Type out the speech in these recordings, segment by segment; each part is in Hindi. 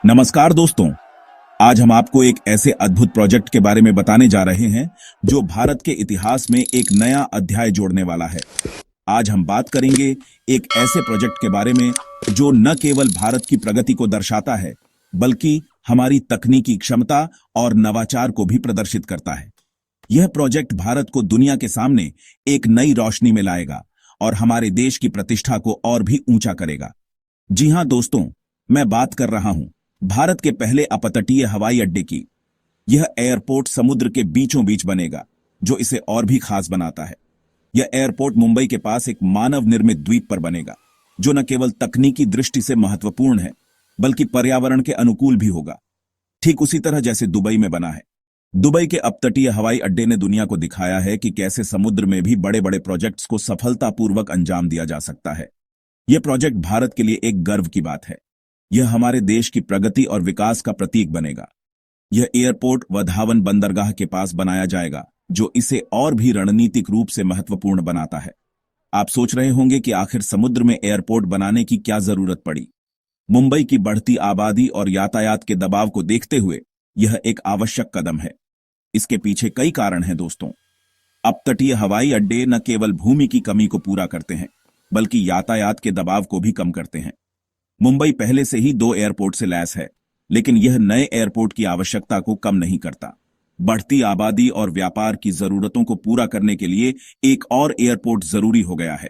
नमस्कार दोस्तों। आज हम आपको एक ऐसे अद्भुत प्रोजेक्ट के बारे में बताने जा रहे हैं जो भारत के इतिहास में एक नया अध्याय जोड़ने वाला है। आज हम बात करेंगे एक ऐसे प्रोजेक्ट के बारे में जो न केवल भारत की प्रगति को दर्शाता है बल्कि हमारी तकनीकी क्षमता और नवाचार को भी प्रदर्शित करता है। यह प्रोजेक्ट भारत को दुनिया के सामने एक नई रोशनी में लाएगा और हमारे देश की प्रतिष्ठा को और भी ऊंचा करेगा। जी हां दोस्तों, मैं बात कर रहा हूं भारत के पहले अपतटीय हवाई अड्डे की। यह एयरपोर्ट समुद्र के बीचों बीच बनेगा, जो इसे और भी खास बनाता है। यह एयरपोर्ट मुंबई के पास एक मानव निर्मित द्वीप पर बनेगा, जो न केवल तकनीकी दृष्टि से महत्वपूर्ण है बल्कि पर्यावरण के अनुकूल भी होगा, ठीक उसी तरह जैसे दुबई में बना है। दुबई के अपतटीय हवाई अड्डे ने दुनिया को दिखाया है कि कैसे समुद्र में भी बड़े बड़े प्रोजेक्ट्स को सफलतापूर्वक अंजाम दिया जा सकता है। यह प्रोजेक्ट भारत के लिए एक गर्व की बात है। यह हमारे देश की प्रगति और विकास का प्रतीक बनेगा। यह एयरपोर्ट वधावन बंदरगाह के पास बनाया जाएगा, जो इसे और भी रणनीतिक रूप से महत्वपूर्ण बनाता है। आप सोच रहे होंगे कि आखिर समुद्र में एयरपोर्ट बनाने की क्या जरूरत पड़ी। मुंबई की बढ़ती आबादी और यातायात के दबाव को देखते हुए यह एक आवश्यक कदम है। इसके पीछे कई कारण हैं दोस्तों। अपतटीय हवाई अड्डे न केवल भूमि की कमी को पूरा करते हैं बल्कि यातायात के दबाव को भी कम करते हैं। मुंबई पहले से ही 2 एयरपोर्ट से लैस है, लेकिन यह नए एयरपोर्ट की आवश्यकता को कम नहीं करता। बढ़ती आबादी और व्यापार की जरूरतों को पूरा करने के लिए एक और एयरपोर्ट जरूरी हो गया है।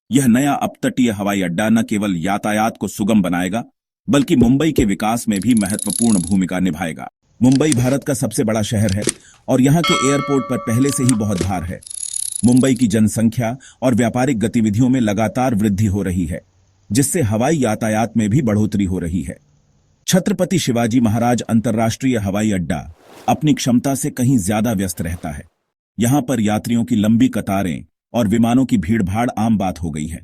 यह नया अपतटीय हवाई अड्डा न केवल यातायात को सुगम बनाएगा बल्कि मुंबई के विकास में भी महत्वपूर्ण भूमिका निभाएगा। मुंबई भारत का सबसे बड़ा शहर है और यहाँ के एयरपोर्ट पर पहले से ही बहुत भार है। मुंबई की जनसंख्या और व्यापारिक गतिविधियों में लगातार वृद्धि हो रही है, जिससे हवाई यातायात में भी बढ़ोतरी हो रही है। छत्रपति शिवाजी महाराज अंतर्राष्ट्रीय हवाई अड्डा अपनी क्षमता से कहीं ज्यादा व्यस्त रहता है। यहां पर यात्रियों की लंबी कतारें और विमानों की भीड़भाड़ आम बात हो गई है।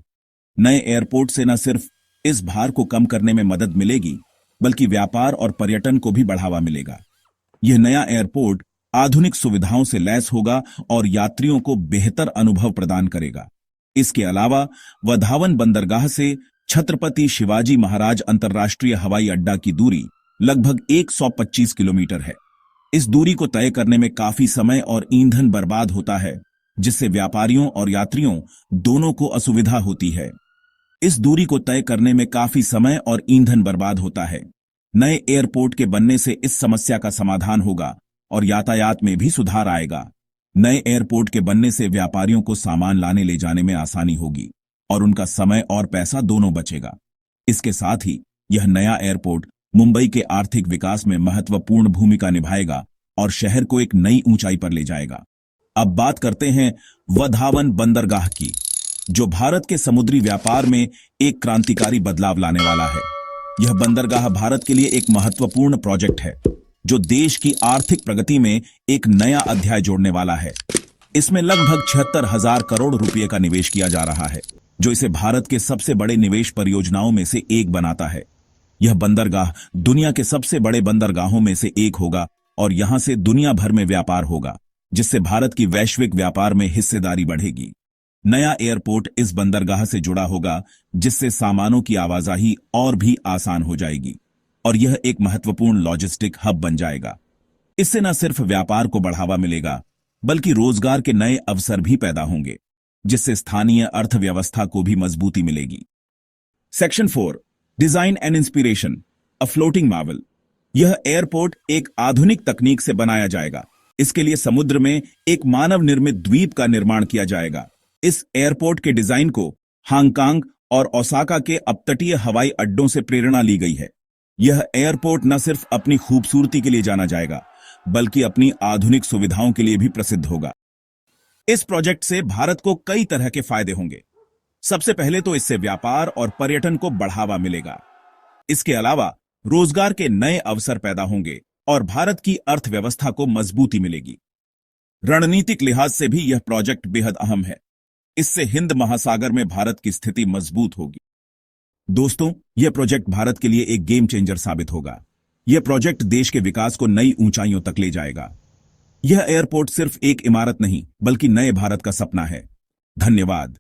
नए एयरपोर्ट से न सिर्फ इस भार को कम करने में मदद मिलेगी बल्कि व्यापार और पर्यटन को भी बढ़ावा मिलेगा। यह नया एयरपोर्ट आधुनिक सुविधाओं से लैस होगा और यात्रियों को बेहतर अनुभव प्रदान करेगा। इसके अलावा वधावन बंदरगाह से छत्रपति शिवाजी महाराज अंतर्राष्ट्रीय हवाई अड्डा की दूरी लगभग 125 किलोमीटर है। इस दूरी को तय करने में काफी समय और ईंधन बर्बाद होता है, जिससे व्यापारियों और यात्रियों दोनों को असुविधा होती है। इस दूरी को तय करने में काफी समय और ईंधन बर्बाद होता है। नए एयरपोर्ट के बनने से इस समस्या का समाधान होगा और यातायात में भी सुधार आएगा। नए एयरपोर्ट के बनने से व्यापारियों को सामान लाने ले जाने में आसानी होगी और उनका समय और पैसा दोनों बचेगा। इसके साथ ही यह नया एयरपोर्ट मुंबई के आर्थिक विकास में महत्वपूर्ण भूमिका निभाएगा और शहर को एक नई ऊंचाई पर ले जाएगा। अब बात करते हैं वधावन बंदरगाह की, जो भारत के समुद्री व्यापार में एक क्रांतिकारी बदलाव लाने वाला है। यह बंदरगाह भारत के लिए एक महत्वपूर्ण प्रोजेक्ट है, जो देश की आर्थिक प्रगति में एक नया अध्याय जोड़ने वाला है। इसमें लगभग 76,000 करोड़ रुपए का निवेश किया जा रहा है, जो इसे भारत के सबसे बड़े निवेश परियोजनाओं में से एक बनाता है। यह बंदरगाह दुनिया के सबसे बड़े बंदरगाहों में से एक होगा और यहां से दुनिया भर में व्यापार होगा, जिससे भारत की वैश्विक व्यापार में हिस्सेदारी बढ़ेगी। नया एयरपोर्ट इस बंदरगाह से जुड़ा होगा, जिससे सामानों की आवाजाही और भी आसान हो जाएगी और यह एक महत्वपूर्ण लॉजिस्टिक हब बन जाएगा। इससे न सिर्फ व्यापार को बढ़ावा मिलेगा बल्कि रोजगार के नए अवसर भी पैदा होंगे, जिससे स्थानीय अर्थव्यवस्था को भी मजबूती मिलेगी। Section 4, design and inspiration, a floating Marvel. यह एयरपोर्ट एक आधुनिक तकनीक से बनाया जाएगा। इसके लिए समुद्र में एक मानव निर्मित द्वीप का निर्माण किया जाएगा। इस एयरपोर्ट के डिजाइन को हांगकांग और ओसाका के अपतटीय हवाई अड्डों से प्रेरणा ली गई है। यह एयरपोर्ट न सिर्फ अपनी खूबसूरती के लिए जाना जाएगा बल्कि अपनी आधुनिक सुविधाओं के लिए भी प्रसिद्ध होगा। इस प्रोजेक्ट से भारत को कई तरह के फायदे होंगे। सबसे पहले तो इससे व्यापार और पर्यटन को बढ़ावा मिलेगा। इसके अलावा रोजगार के नए अवसर पैदा होंगे और भारत की अर्थव्यवस्था को मजबूती मिलेगी। रणनीतिक लिहाज से भी यह प्रोजेक्ट बेहद अहम है। इससे हिंद महासागर में भारत की स्थिति मजबूत होगी। दोस्तों, यह प्रोजेक्ट भारत के लिए एक गेम चेंजर साबित होगा। यह प्रोजेक्ट देश के विकास को नई ऊंचाइयों तक ले जाएगा। यह एयरपोर्ट सिर्फ एक इमारत नहीं बल्कि नए भारत का सपना है। धन्यवाद।